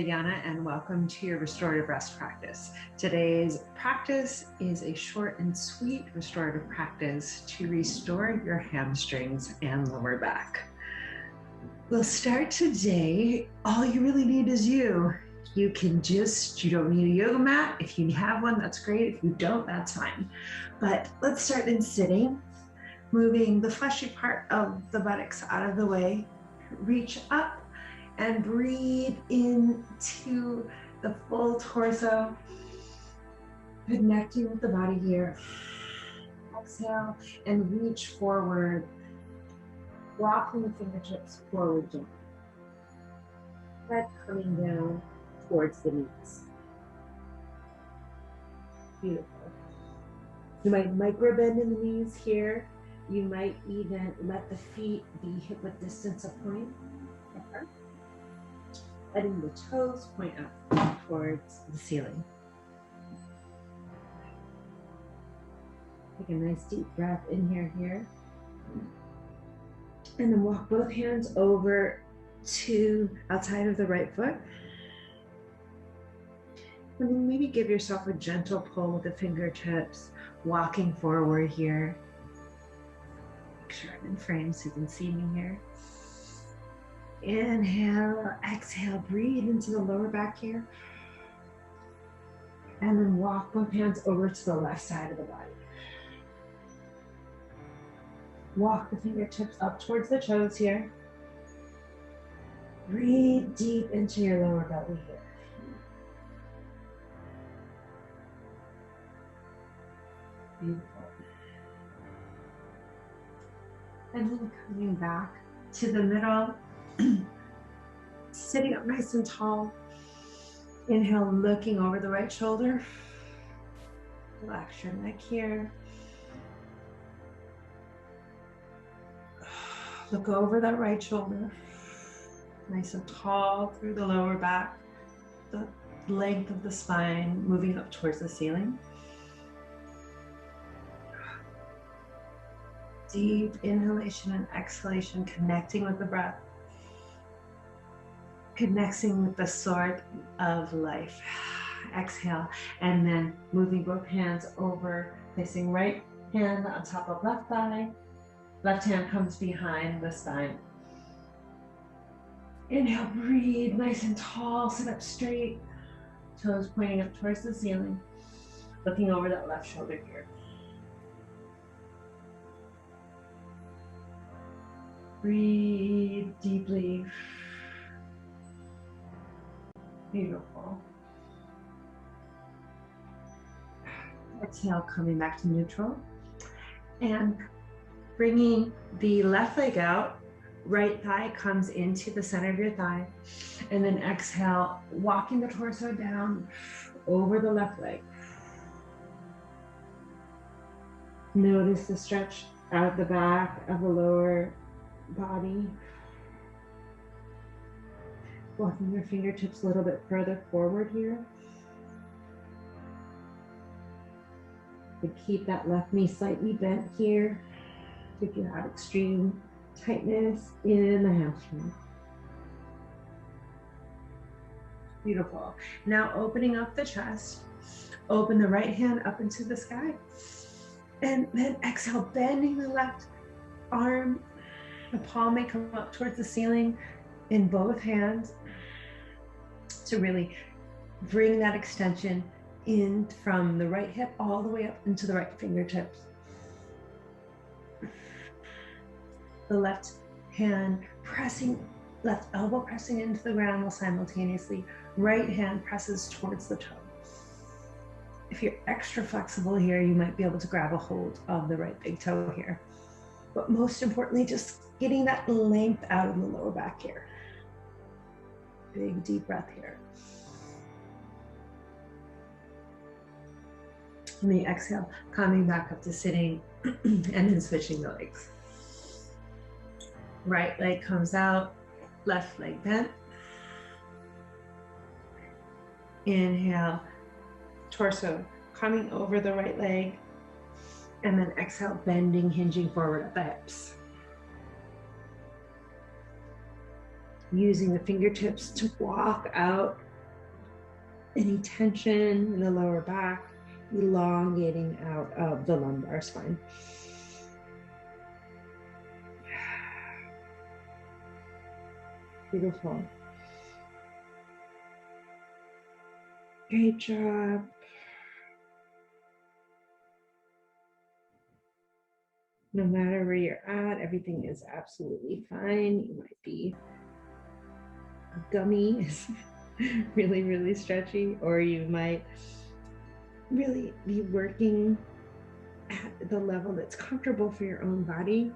Yana, and welcome to your restorative rest practice. Today's practice is a short and sweet restorative practice to restore your hamstrings and lower back. We'll start today. All you really need is you. You don't need a yoga mat. If you have one, that's great. If you don't, that's fine. But let's start in sitting, moving the fleshy part of the buttocks out of the way. Reach up and breathe into the full torso, connecting with the body here. Exhale and reach forward, walking the fingertips forward gently. Head coming down towards the knees. Beautiful. You might micro bend in the knees here. You might even let the feet be hip width distance apart. Letting the toes point up towards the ceiling. Take a nice deep breath in here. And then walk both hands over to outside of the right foot. And then maybe give yourself a gentle pull with the fingertips, walking forward here. Make sure I'm in frame so you can see me here. Inhale, exhale, breathe into the lower back here. And then walk both hands over to the left side of the body. Walk the fingertips up towards the toes here. Breathe deep into your lower belly here. Beautiful. And then coming back to the middle. Sitting up nice and tall. Inhale, looking over the right shoulder. Relax your neck here. Look over that right shoulder. Nice and tall through the lower back. The length of the spine moving up towards the ceiling. Deep inhalation and exhalation, connecting with the breath. Connecting with the sword of life. Exhale, and then moving both hands over, placing right hand on top of left thigh. Left hand comes behind the spine. Inhale, breathe, nice and tall, sit up straight. Toes pointing up towards the ceiling. Looking over that left shoulder here. Breathe deeply. Beautiful. Exhale, coming back to neutral. And bringing the left leg out, right thigh comes into the center of your thigh. And then exhale, walking the torso down over the left leg. Notice the stretch out the back of the lower body. Walking your fingertips a little bit further forward here. You keep that left knee slightly bent here if you have extreme tightness in the hamstring. Beautiful. Now opening up the chest, open the right hand up into the sky, and then exhale, bending the left arm. The palm may come up towards the ceiling in both hands to really bring that extension in from the right hip all the way up into the right fingertips. The left hand left elbow pressing into the ground while simultaneously right hand presses towards the toe. If you're extra flexible here, you might be able to grab a hold of the right big toe here. But most importantly, just getting that length out of the lower back here. Big deep breath here. And then exhale, coming back up to sitting and then switching the legs. Right leg comes out, left leg bent. Inhale, torso coming over the right leg. And then exhale, bending, hinging forward at the hips. Using the fingertips to walk out any tension in the lower back, elongating out of the lumbar spine. Beautiful. Great job. No matter where you're at, everything is absolutely fine. You might be gummy, really, really stretchy, or you might really be working at the level that's comfortable for your own body.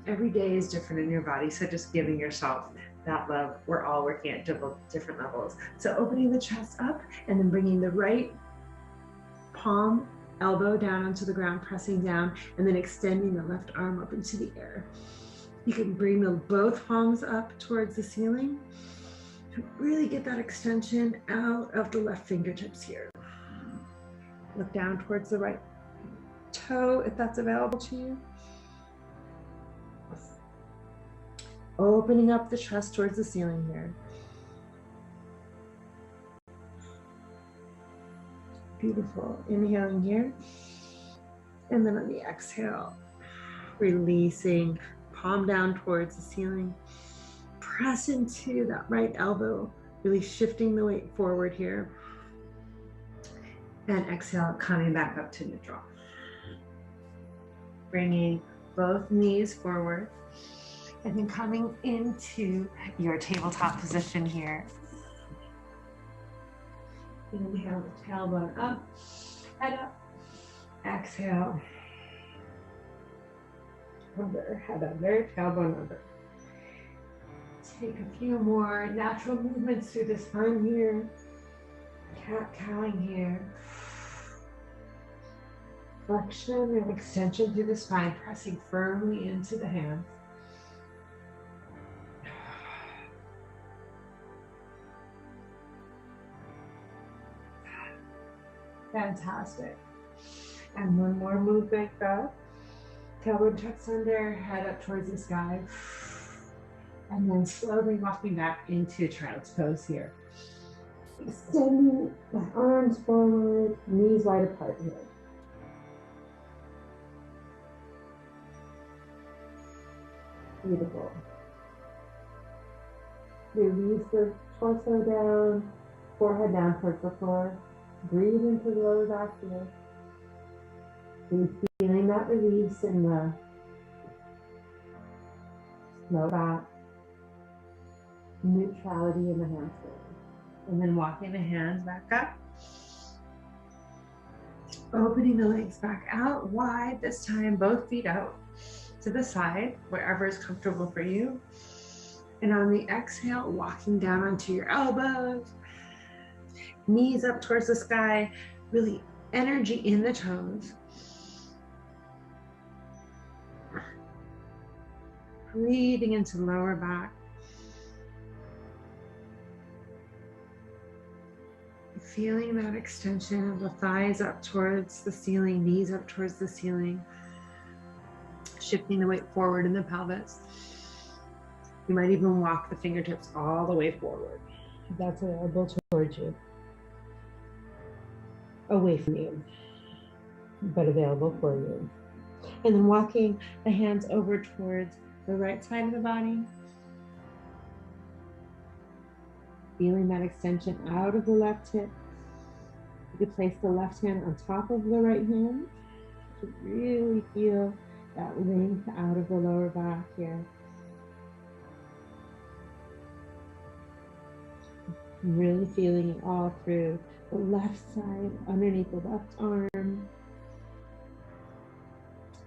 Every day is different in your body, so just giving yourself that love. We're all working at different levels. So opening the chest up and then bringing the right palm, elbow down onto the ground, pressing down, and then extending the left arm up into the air. You can bring both palms up towards the ceiling to really get that extension out of the left fingertips here. Look down towards the right toe if that's available to you. Opening up the chest towards the ceiling here. Beautiful. Inhaling here. And then on the exhale, releasing, palm down towards the ceiling. Press into that right elbow, really shifting the weight forward here. And exhale, coming back up to neutral. Bringing both knees forward. And then coming into your tabletop position here. Inhale, the tailbone up, head up. Exhale. Under, head under, tailbone under. Take a few more natural movements through the spine here. Cat-cowing here. Flexion and extension through the spine, pressing firmly into the hands. Fantastic. And one more movement, go. Tailbone tucks under, head up towards the sky. And then slowly walking back into child's pose here. Extending my arms forward, knees wide apart here. Beautiful. Release the torso down, forehead down towards the floor. Breathe into the lower back here. And feeling that release in the lower back. Neutrality in the hamstring. And then walking the hands back up. Opening the legs back out wide, this time both feet out to the side, wherever is comfortable for you. And on the exhale, walking down onto your elbows, knees up towards the sky, really energy in the toes. Breathing into the lower back. Feeling that extension of the thighs up towards the ceiling, knees up towards the ceiling. Shifting the weight forward in the pelvis. You might even walk the fingertips all the way forward, if that's available towards you. Away from you, but available for you. And then walking the hands over towards the right side of the body. Feeling that extension out of the left hip. You could place the left hand on top of the right hand to really feel that length out of the lower back here. Really feeling it all through the left side, underneath the left arm,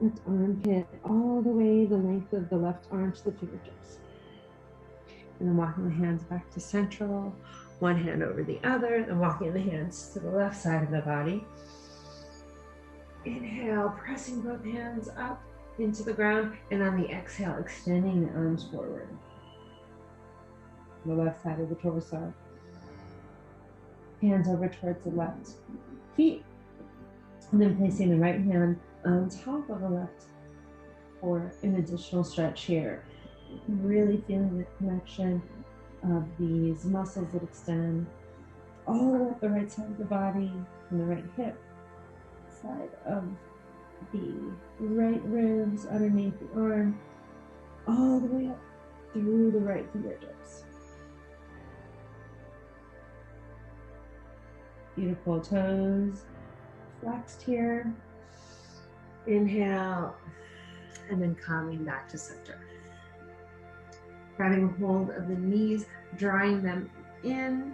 left armpit, all the way the length of the left arm to the fingertips. And then walking the hands back to central, one hand over the other, and walking the hands to the left side of the body. Inhale, pressing both hands up into the ground, and on the exhale, extending the arms forward. The left side of the torso. Hands over towards the left feet, and then placing the right hand on top of the left for an additional stretch here. Really feeling the connection of these muscles that extend all up the right side of the body, from the right hip, side of the right ribs, underneath the arm, all the way up through the right fingertips. Beautiful toes flexed here. Inhale, and then coming back to center. Grabbing hold of the knees, drawing them in,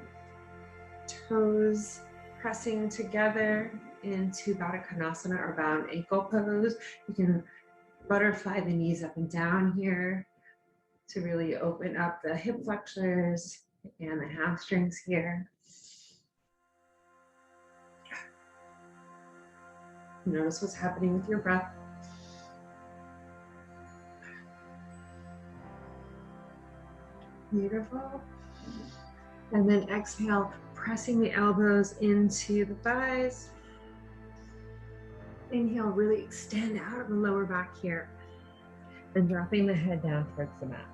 toes pressing together into Batakanasana or bound ankle pose. You can butterfly the knees up and down here to really open up the hip flexors and the hamstrings here. Notice what's happening with your breath. Beautiful. And then exhale, pressing the elbows into the thighs. Inhale, really extend out of the lower back here. And dropping the head down towards the mat.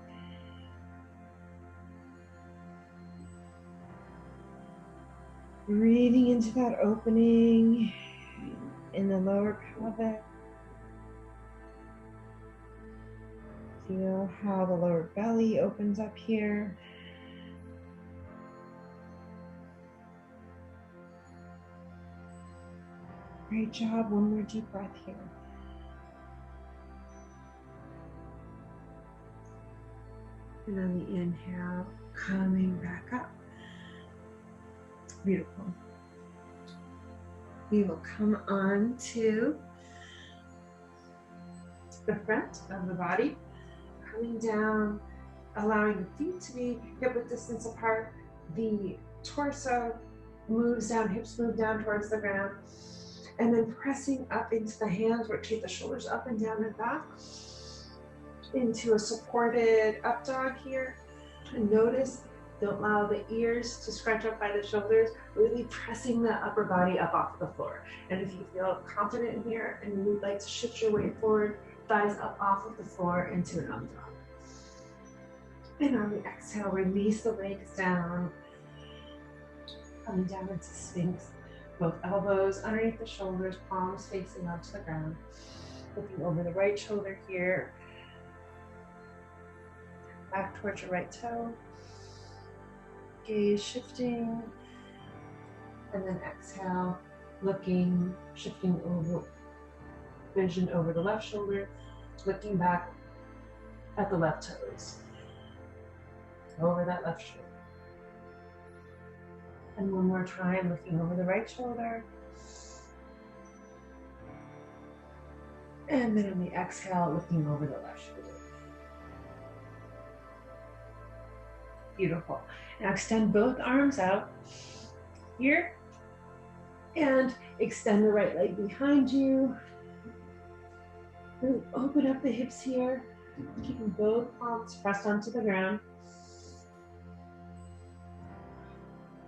Breathing into that opening in the lower pelvic. Feel how the lower belly opens up here. Great job. One more deep breath here. And on the inhale, coming back up. Beautiful. We will come on to the front of the body, coming down, allowing the feet to be hip-width distance apart. The torso moves down, hips move down towards the ground. And then pressing up into the hands, rotate the shoulders up and down and back into a supported up dog here. And notice, don't allow the ears to scrunch up by the shoulders, really pressing the upper body up off the floor. And if you feel confident in here and you would like to shift your weight forward, thighs up off of the floor into an up dog. And on the exhale, release the legs down, coming down into Sphinx. Both elbows underneath the shoulders, palms facing up to the ground. Looking over the right shoulder here. Back towards your right toe. Gaze shifting. And then exhale, looking, shifting over, vision over the left shoulder, looking back at the left toes. Over that left shoulder. And one more time, looking over the right shoulder. And then on the exhale, looking over the left shoulder. Beautiful. Now extend both arms out here. And extend the right leg behind you. Really open up the hips here, keeping both palms pressed onto the ground.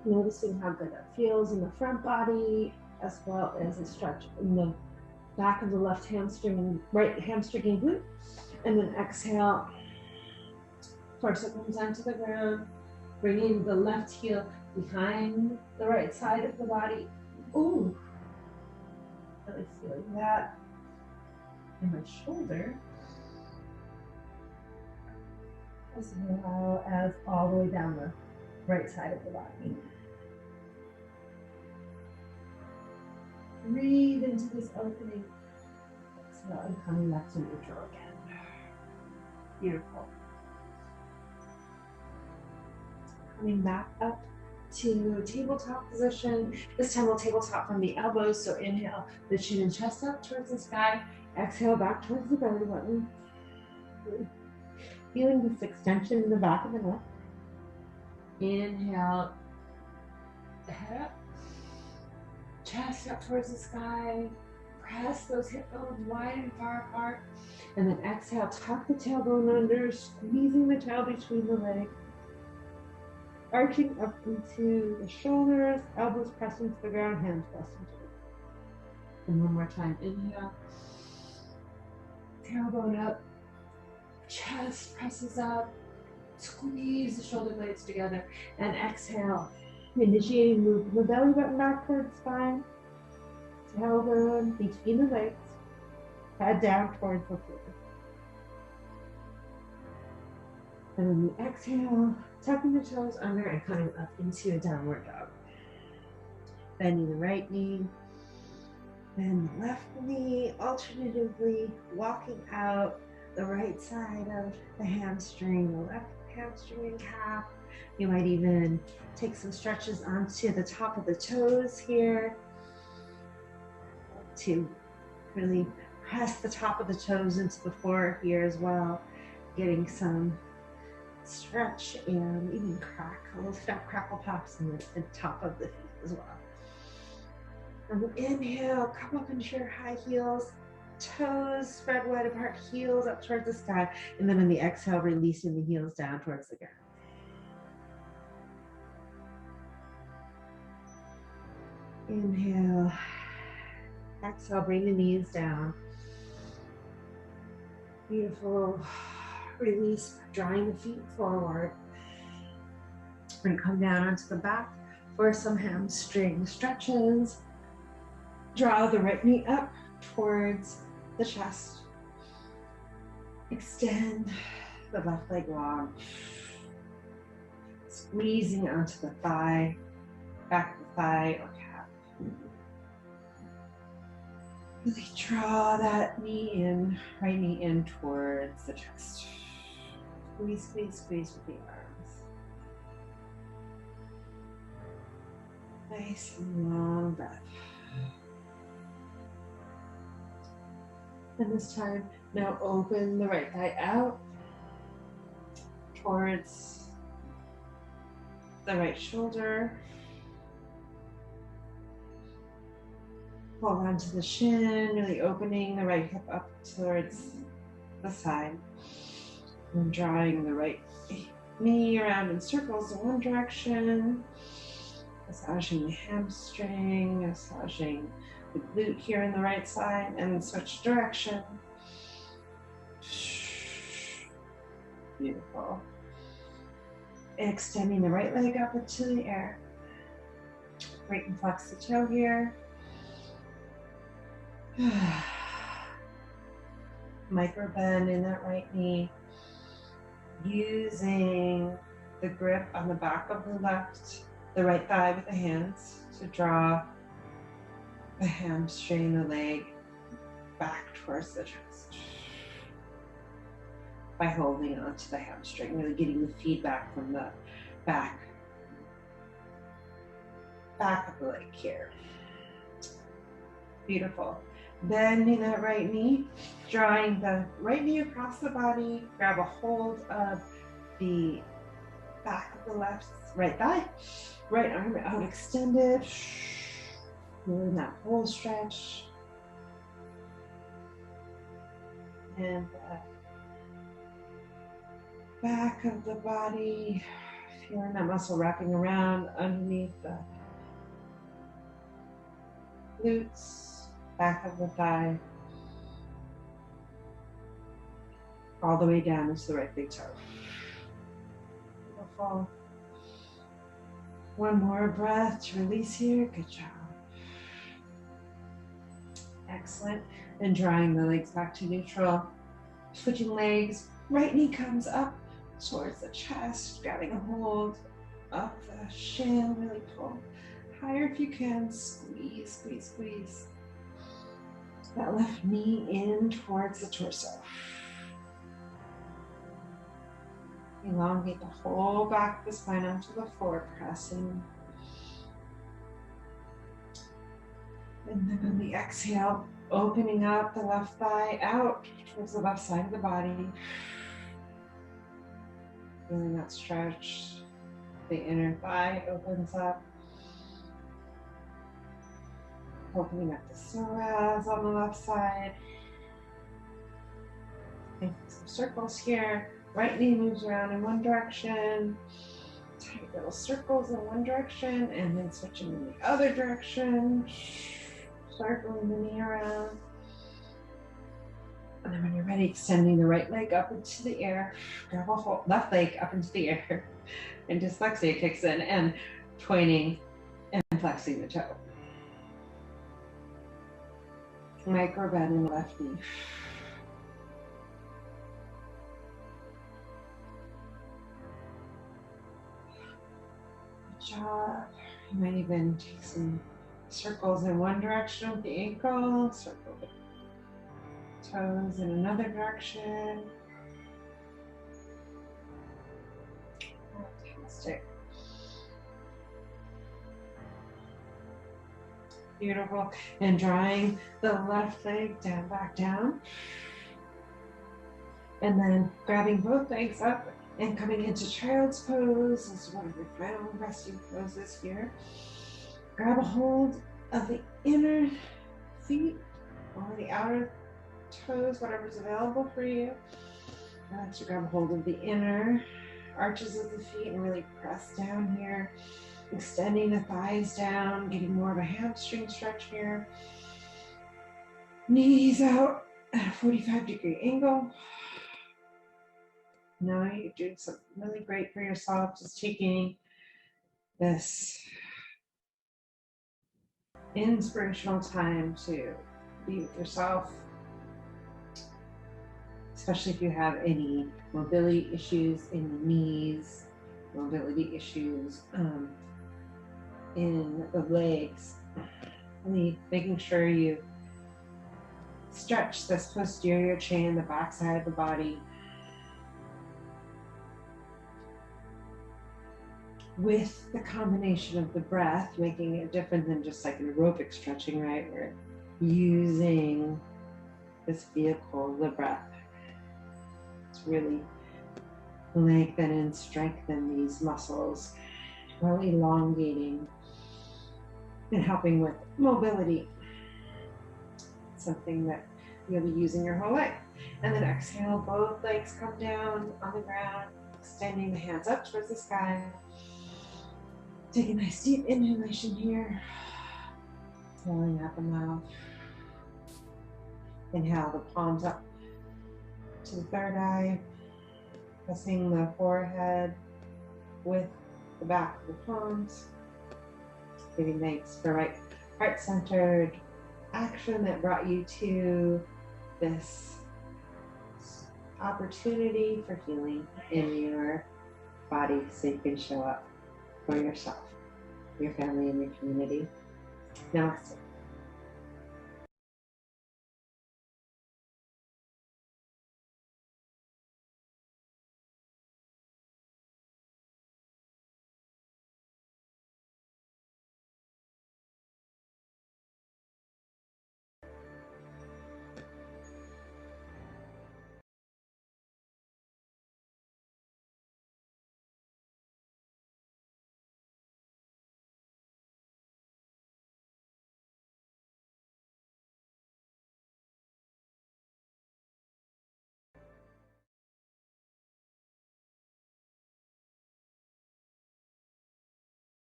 Noticing how good that feels in the front body, as well as a stretch in the back of the left hamstring and right hamstring and glute. And then exhale, torso comes down to the ground, bringing the left heel behind the right side of the body. Ooh, really feeling that in my shoulder, as well as all the way down the right side of the body. Breathe into this opening. Exhale and coming back to neutral again. Beautiful. Coming back up to tabletop position. This time we'll tabletop from the elbows. So inhale, the chin and chest up towards the sky. Exhale back towards the belly button. Feeling this extension in the back of the neck. Inhale, the head up. Chest up towards the sky. Press those hip bones wide and far apart. And then exhale, tuck the tailbone under, squeezing the tail between the legs. Arching up into the shoulders, elbows pressed into the ground, hands pressed into the ground. And one more time, inhale. Tailbone up. Chest presses up. Squeeze the shoulder blades together. And exhale. Initiating move from the belly button back towards spine. Tailbone between the legs. Head down towards the floor. And then the exhale, tucking the toes under and coming up into a downward dog. Bending the right knee, bend the left knee, alternatively walking out the right side of the hamstring, the left hamstring and calf. You might even take some stretches onto the top of the toes here to really press the top of the toes into the floor here as well, getting some stretch and even crackle, crackle pops in the top of the feet as well. And inhale, come up into your high heels, toes spread wide apart, heels up towards the sky, and then on the exhale, releasing the heels down towards the ground. Inhale, exhale, bring the knees down. Beautiful. Release, drawing the feet forward. And come down onto the back for some hamstring stretches. Draw the right knee up towards the chest. Extend the left leg long. Squeezing onto the thigh, back of the thigh or calf. Really draw that knee in, right knee in towards the chest. Squeeze, squeeze, squeeze with the arms. Nice and long breath. And this time, now open the right thigh out towards the right shoulder. Hold on to the shin, really opening the right hip up towards the side. And drawing the right knee around in circles in one direction. Massaging the hamstring, massaging the glute here in the right side, and switch direction. Beautiful. Extending the right leg up into the air. Right and flex the toe here. Micro bend in that right knee. Using the grip on the back of the right thigh with the hands to draw the hamstring, the leg back towards the chest. By holding onto the hamstring, really getting the feedback from the back of the leg here. Beautiful. Bending that right knee, drawing the right knee across the body, grab a hold of the back of the right thigh, right arm out extended, feeling that whole stretch. And the back of the body, feeling that muscle wrapping around underneath the glutes, back of the thigh, all the way down into the right big toe. Beautiful. One more breath to release here. Good job. Excellent. And drawing the legs back to neutral. Switching legs. Right knee comes up towards the chest, grabbing a hold of the shin. Really pull higher if you can. Squeeze, squeeze, squeeze. That left knee in towards the torso. Elongate the whole back of the spine onto the floor, pressing. And then on the exhale, opening up the left thigh out towards the left side of the body. Feeling that stretch. The inner thigh opens up. Opening up the psoas on the left side. Making some circles here. Right knee moves around in one direction. Tight little circles in one direction, and then switching in the other direction. Circling the knee around. And then when you're ready, extending the right leg up into the air. Grab a hold, left leg up into the air. And dyslexia kicks in. And pointing and flexing the toe. Micro bend in the left knee. Good job. You might even take some circles in one direction with the ankle, circle the toes in another direction. Fantastic. Beautiful. And drawing the left leg down, back down. And then grabbing both legs up and coming into child's pose. This is one of your final resting poses here. Grab a hold of the inner feet or the outer toes, whatever's available for you. I like to grab a hold of the inner arches of the feet and really press down here, extending the thighs down, getting more of a hamstring stretch here. Knees out at a 45-degree angle. Now you're doing something really great for yourself, just taking this inspirational time to be with yourself, especially if you have any mobility issues in the knees, mobility issues in the legs. Really making sure you stretch this posterior chain, the back side of the body, with the combination of the breath, making it different than just like an aerobic stretching, right? We're using this vehicle, the breath, to really lengthen and strengthen these muscles, while elongating and helping with mobility. Something that you'll be using your whole life. And then exhale, both legs come down on the ground, extending the hands up towards the sky. Take a nice deep inhalation here, blowing out the mouth. Inhale the palms up to the third eye, pressing the forehead with the back of the palms. Giving thanks for right heart-centered action that brought you to this opportunity for healing in your body, so you can show up for yourself, your family, and your community. Namaste.